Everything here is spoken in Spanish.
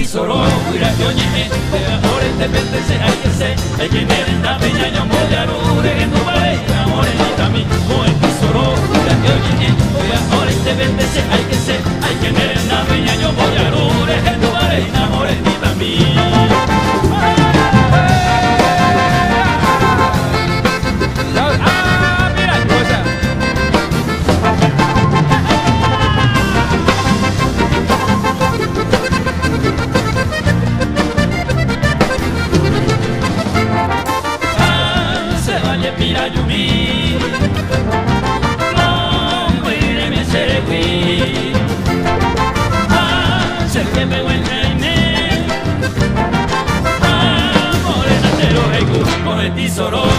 tesoro, cuida que oye, ahora te pertenece, hay que ser, hay que ver en la peña, yo voy a lure, en tu pareja, amor, en también, como el tesoro, cuida que oye, ahora te pertenece, hay que ser, hay que ver en la peña, yo voy a lure, en tu pareja, amor, en también. Mira yo mi no puede me ser qui se que me vuelve morena te lo ego con el tesoro.